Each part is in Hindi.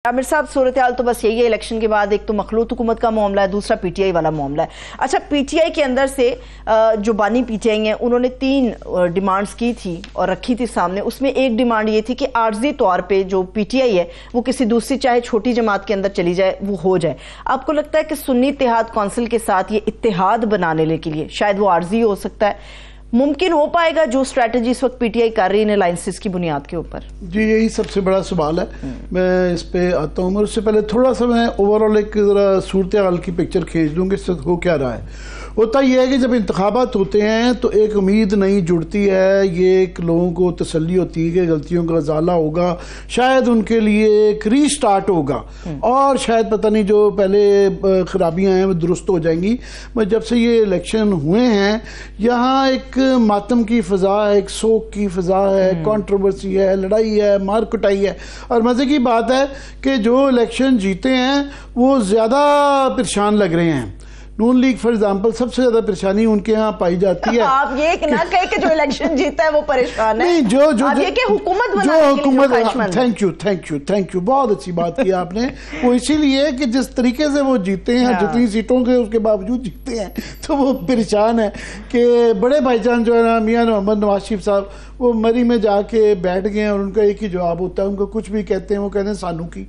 आमिर साहब, सूरत हाल तो बस यही है इलेक्शन के बाद, एक तो मखलूत हुकूमत का मामला है, दूसरा पीटीआई वाला मामला है। अच्छा, पीटीआई के अंदर से जो बानी पीटीआई हैं उन्होंने 3 डिमांड्स की थी और रखी थी सामने। उसमें एक डिमांड ये थी कि आर्जी तौर पे जो पीटीआई है वो किसी दूसरी चाहे छोटी जमात के अंदर चली जाए, वो हो जाए। आपको लगता है कि सुन्नी इत्तेहाद कौंसिल के साथ ये इत्तेहाद बनाने के लिए शायद वो आर्जी हो सकता है, मुमकिन हो पाएगा जो स्ट्रैटेजी इस वक्त पीटीआई कर रही है अलायंसेस की बुनियाद के ऊपर? जी, यही सबसे बड़ा सवाल है। मैं इस पे आता हूँ, उससे पहले थोड़ा सा मैं ओवरऑल एक जरा सूरत हाल की पिक्चर खींच दूँ कि इससे हो क्या रहा है। होता यह है कि जब इंतखाबात होते हैं तो एक उम्मीद नहीं जुड़ती है, ये एक लोगों को तसल्ली होती है कि गलतियों का ज़ाला होगा, शायद उनके लिए एक रीस्टार्ट होगा और शायद पता नहीं जो पहले खराबियां हैं वो दुरुस्त हो जाएंगी। मगर जब से ये इलेक्शन हुए हैं यहाँ एक मातम की फ़ज़ा है, एक सोक की फ़ज़ा है, कंट्रोवर्सी है, लड़ाई है, मार कुटाई है। और मज़े की बात है कि जो इलेक्शन जीते हैं वो ज़्यादा परेशान लग रहे हैं। नून लीग फॉर एग्जाम्पल सबसे ज्यादा परेशानी उनके यहाँ पाई जाती है। आप ये ना कहे कि जो इलेक्शन जीता है वो परेशान है। नहीं, हुकूमत थैंक यू बहुत अच्छी बात की आपने। वो इसीलिए कि जिस तरीके से वो जीते हैं, जितनी सीटों के उसके बावजूद जीते हैं, तो वो परेशान है कि बड़े भाईजान जो है ना मियां मोहम्मद नवाज शरीफ साहब, वो मरी में जाके बैठ गए और उनका एक ही जवाब होता है, उनको कुछ भी कहते हैं वो कहते हैं सानू की।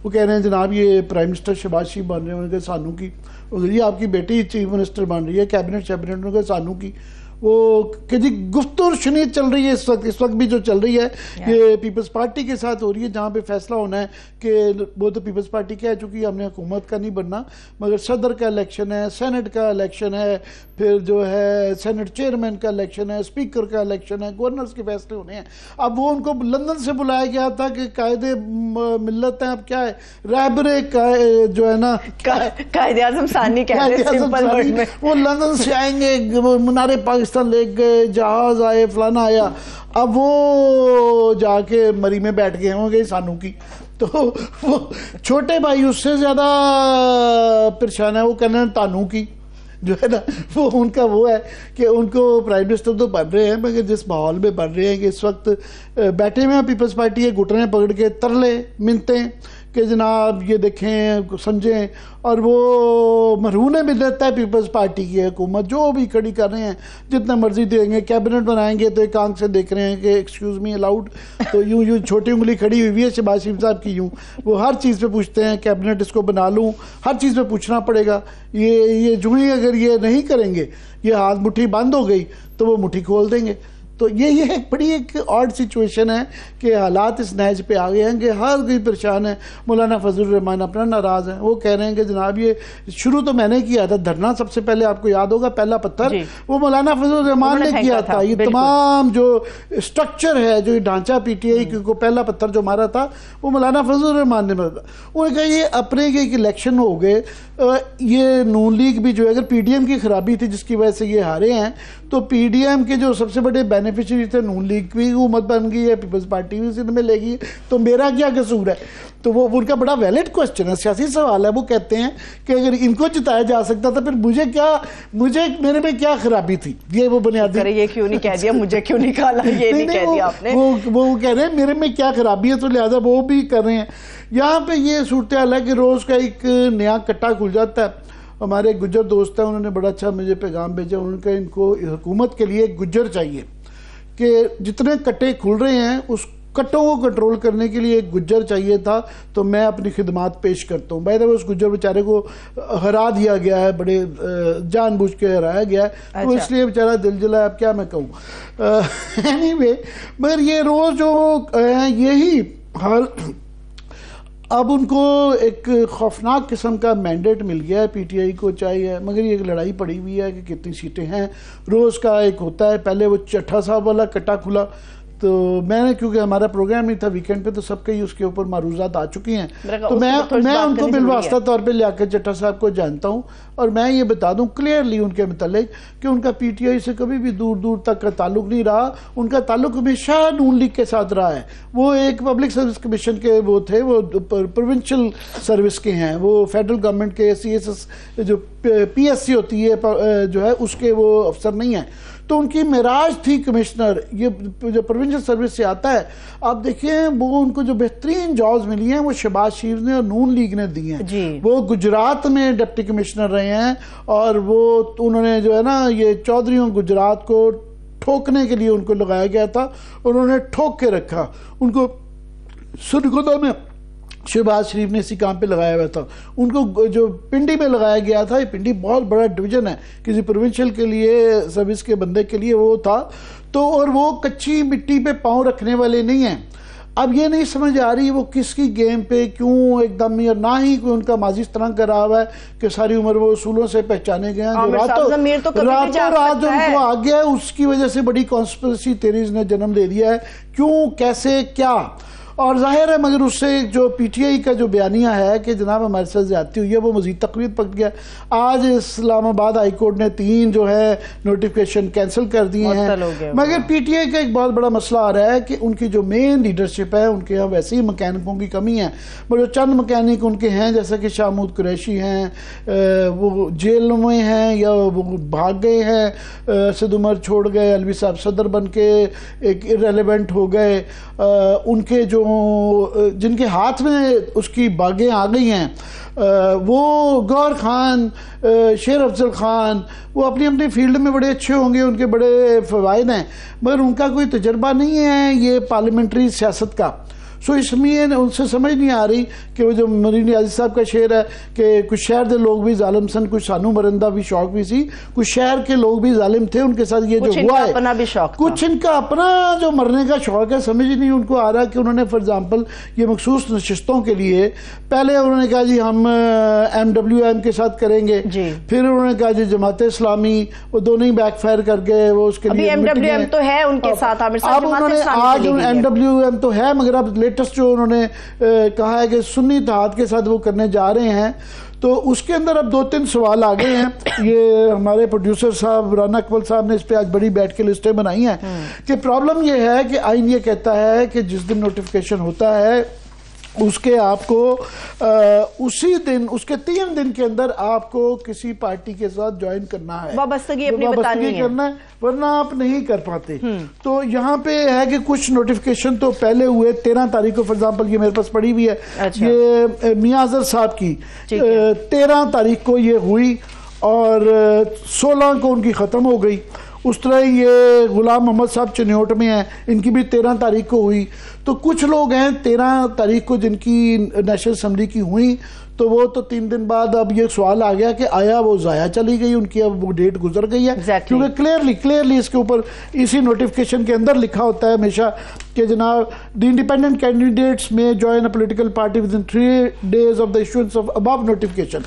वो कह रहे हैं जनाब ये प्राइम मिनिस्टर शहबाज शरीफ बन रहे हैं, उनके सानू की। ये आपकी बेटी चीफ मिनिस्टर बन रही है, कैबिनेट उनके सानू की। वो कि जी गुफ्तगू शुनीद चल रही है इस वक्त भी जो चल रही है ये पीपल्स पार्टी के साथ हो रही है, जहाँ पे फैसला होना है कि वो तो पीपल्स पार्टी कह चुकी है हमने हुकूमत का नहीं बनना, मगर सदर का इलेक्शन है, सेनेट का इलेक्शन है, फिर जो है सेनेट चेयरमैन का इलेक्शन है, स्पीकर का इलेक्शन है, गवर्नर्स के फैसले होने हैं। अब वो उनको लंदन से बुलाया गया था कि कायदे मिल्लत हैं, अब क्या है रहबरे जो है ना कायदे आज़म सानी कहते हैं सिंपल वर्ड में, वो लंदन से आएंगे, मीनारे पाकिस्तान ले गए, जहाज आए, फलाना आया। अब वो जाके मरी में बैठ गए होंगे सानू की। तो वो छोटे भाई उससे ज्यादा परेशान है, वो कहने तानू की जो है ना, वो उनका वो है कि उनको प्राइम मिनिस्टर तो बन रहे हैं मगर जिस माहौल में बन रहे हैं कि इस वक्त बैठे हुए हैं पीपल्स पार्टी के घुटने पकड़ के तरले मिनते कि जनाब ये देखें समझें, और वो मरहूने भी देता है पीपल्स पार्टी की हुकूमत जो भी खड़ी कर रहे हैं, जितना मर्जी देंगे, कैबिनेट बनाएंगे तो एक आंख से देख रहे हैं कि एक्सक्यूज़ मी अलाउड, तो यूं छोटी उंगली खड़ी हुई है शहबाज शरीफ साहब की, यूं वो हर चीज़ पे पूछते हैं कैबिनेट इसको बना लूँ, हर चीज़ पे पूछना पड़ेगा। ये जो ही अगर ये नहीं करेंगे, ये हाथ मुट्ठी बंद हो गई तो वो मुट्ठी खोल देंगे। तो ये एक बड़ी एक ऑड सिचुएशन है कि हालात इस नहज पे आ गए हैं कि हर कोई परेशान है। मौलाना फजल रहमान अपना नाराज़ है, वो कह रहे हैं कि जनाब ये शुरू तो मैंने किया था धरना, सबसे पहले आपको याद होगा पहला पत्थर वो मौलाना फजल रहमान ने किया था। ये तमाम जो स्ट्रक्चर है, जो ढांचा पीटीआई को पहला पत्थर जो मारा था वो मौलाना फजल रहमान ने मारा था। उन्होंने कहा ये अपने के एक इलेक्शन हो गए, ये नून लीग भी जो है अगर पीडीएम की खराबी थी जिसकी वजह से ये हारे हैं, तो पीडीएम के जो सबसे बड़े बेनिफिशियरी थे नून लीग की हुकूमत बन गई है, पीपल्स पार्टी भी सिंध में लेगी, तो मेरा क्या कसूर है? तो वो उनका बड़ा वैलिड क्वेश्चन है, सियासी सवाल है। वो कहते हैं कि अगर इनको जिताया जा सकता था फिर मेरे में क्या खराबी थी? ये वो बुनियादी ये क्यों नहीं कह दिया, मुझे क्यों निकाला, ये नहीं कह दिया आपने। वो कह रहे हैं मेरे में क्या खराबी है, तो लिहाजा वो भी कर रहे हैं। यहाँ पे ये सूरत हाल है कि रोज का एक नया कट्टा खुल जाता है। हमारे गुज्जर दोस्त हैं, उन्होंने बड़ा अच्छा मुझे पैगाम भेजा, उन्होंने इनको हुकूमत के लिए गुज्जर चाहिए कि जितने कट्टे खुल रहे हैं उस कट्टों को कंट्रोल करने के लिए एक गुज्जर चाहिए था, तो मैं अपनी खिदमात पेश करता हूँ। भाई उस गुज्जर बेचारे को हरा दिया गया है, बड़े जानबूझ के हराया गया है। अच्छा। तो इसलिए बेचारा दिल जला, अब क्या मैं कहूँ। एनीवे, मगर ये रोज जो यही हाल, अब उनको एक खौफनाक किस्म का मैंडेट मिल गया है पीटीआई को चाहिए, मगर ये एक लड़ाई पड़ी हुई है कि कितनी सीटें हैं। रोज़ का एक होता है, पहले वो चट्ठा साहब वाला कट्टा खुला, तो मैंने क्योंकि हमारा प्रोग्राम नहीं था वीकेंड पे, तो सबके ही उसके ऊपर मारूजात आ चुकी हैं, तो मैं उनको बिलवास्ता तौर पे लियाकत चट्टा साहब को जानता हूँ और मैं ये बता दूं क्लियरली उनके मुतालिक कि उनका पीटीआई से कभी भी दूर दूर तक का ताल्लुक नहीं रहा। उनका ताल्लुक हमेशा नून लीग के साथ रहा है। वो एक पब्लिक सर्विस कमीशन के वो थे, वो प्रोविंशियल सर्विस के हैं, वो फेडरल गवर्नमेंट के CSS जो PSC होती है जो है उसके वो अफसर नहीं है। तो उनकी मेराज थी कमिश्नर, ये जो प्रोविंशियल सर्विस से आता है, आप देखिए वो उनको जो बेहतरीन जॉब्स मिली हैं वो शहबाज शरीफ ने और नून लीग ने दी हैं। वो गुजरात में डिप्टी कमिश्नर रहे हैं और वो उन्होंने जो है ना ये चौधरीयों गुजरात को ठोकने के लिए उनको लगाया गया था, उन्होंने ठोक के रखा उनको। सुरगुदा में शहबाज शरीफ ने इसी काम पे लगाया हुआ था उनको, जो पिंडी में लगाया गया था, ये पिंडी बहुत बड़ा डिवीजन है किसी प्रोविंशियल के लिए, सर्विस के बंदे के लिए वो था। तो और वो कच्ची मिट्टी पे पांव रखने वाले नहीं हैं। अब ये नहीं समझ आ रही वो किसकी गेम पे क्यों एकदम, या ना ही कोई उनका माजी इस तरह करा हुआ है कि सारी उम्र वो उसूलों से पहचाने गए हैं, जो रातों रात जो उनको आ गया है, उसकी वजह से बड़ी कॉन्स्पिरेसी थ्योरीज ने जन्म ले दिया है, क्यों कैसे क्या। और जाहिर है मगर उससे जो पीटीआई का जो बयानिया है कि जनाब हमारे साथ ज्यादती हुई है, वो मजीद तकलीफ पक गया। आज इस्लामाबाद हाई कोर्ट ने 3 जो है नोटिफिकेशन कैंसिल कर दिए हैं, मगर पीटीआई का एक बहुत बड़ा मसला आ रहा है कि उनकी जो मेन लीडरशिप है, उनके यहाँ वैसे ही मैकेनिकों की कमी है। पर जो चंद मैकेनिक उनके हैं, जैसे कि शाहमूद कुरैशी हैं, वो जेल में हैं या वो भाग गए हैं, सद उमर छोड़ गए, अलवी साहब सदर बन के एक इरेलीवेंट हो गए, उनके जो जिनके हाथ में उसकी बागें आ गई हैं, वो गौर खान, शेर अफजल खान, वो अपनी अपनी फील्ड में बड़े अच्छे होंगे, उनके बड़े फ़वाइद हैं, मगर उनका कोई तजर्बा नहीं है ये पार्लियामेंट्री सियासत का। सो इसलिए उनसे समझ नहीं आ रही कि वो जो मरीन नियाज़ी साहब का शेर है कि कुछ शहर के लोग भी जालिम सन, कुछ सानू मरंदा भी शौक भी सी, कुछ शहर के लोग भी जालिम थे, उनके साथ ये जो हुआ है अपना भी शौक, कुछ इनका अपना जो मरने का शौक है। समझ ही नहीं उनको आ रहा कि उन्होंने फॉर एग्जाम्पल ये मखसूस नशिस्तों के लिए पहले उन्होंने कहा जी हम MWM के साथ करेंगे, फिर उन्होंने कहा जी जमात इस्लामी, वो दोनों ही बैकफायर कर गए। वो उसके लिए MWM तो है उनके साथ, अब उन्होंने आज MWM तो है, मगर अब लेटेस्ट जो उन्होंने कहा है कि सुन्नी इत्तेहाद के साथ वो करने जा रहे हैं, तो उसके अंदर अब 2-3 सवाल आ गए हैं। ये हमारे प्रोड्यूसर साहब राना अकबल साहब ने इस पे आज बड़ी बैठ के लिस्टें बनाई हैं कि प्रॉब्लम ये है कि आइन ये कहता है कि जिस दिन नोटिफिकेशन होता है उसके आपको उसी दिन, उसके 3 दिन के अंदर आपको किसी पार्टी के साथ ज्वाइन करना है, वाबस्तगी अपनी बतानी है, करना है, वरना आप नहीं कर पाते। तो यहाँ पे है कि कुछ नोटिफिकेशन तो पहले हुए 13 तारीख को, फॉर एग्जाम्पल ये मेरे पास पड़ी हुई है, अच्छा। ये मियां अजहर साहब की 13 तारीख को ये हुई और 16 को उनकी ख़त्म हो गई। उस तरह ये गुलाम मोहम्मद साहब चिन्योट में हैं, इनकी भी 13 तारीख को हुई। तो कुछ लोग हैं 13 तारीख को जिनकी नेशनल असेंबली की हुई, तो वो तो 3 दिन बाद अब ये सवाल आ गया कि आया वो ज़ाया चली गई उनकी, अब वो डेट गुजर गई है, क्योंकि क्लियरली इसके ऊपर इसी नोटिफिकेशन के अंदर लिखा होता है हमेशा कि जनाब द इंडिपेंडेंट कैंडिडेट्स में join a political party with in 3 days of the issuance of above notification.